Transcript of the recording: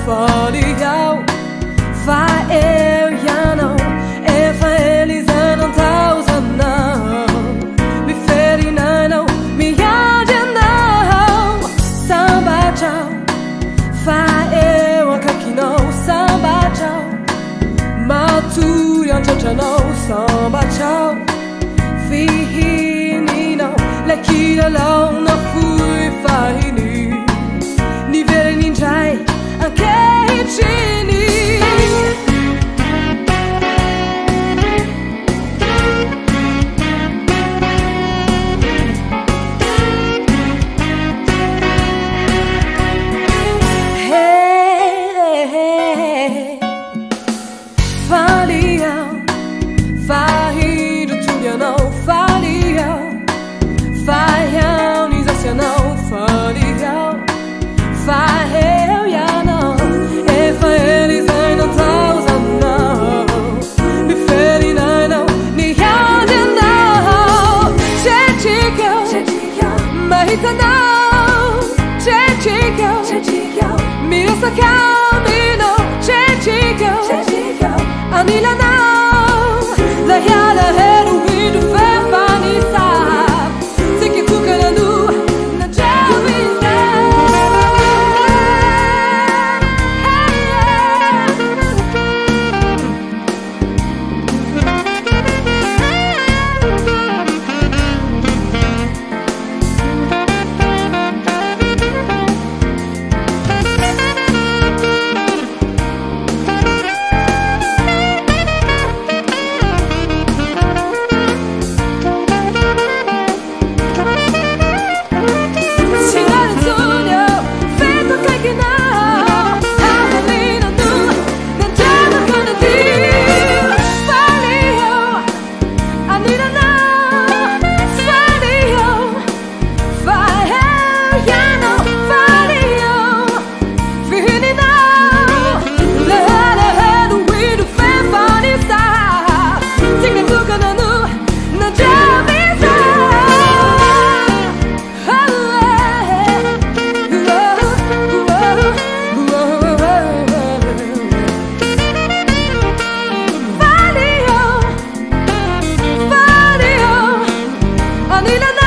folião. Vai eu já não, eles não tausa não. Me feri não, me ade não. Samba tchau, vai eu aqui não. Samba tchau, maturi ancha não. Samba tchau, fihini não. Lekira lao na fui fahini. Ni vere ni jai anche chini. Mira camino, Anila now, la yala head with the fair funny side. Think you took it and do, na job is Anila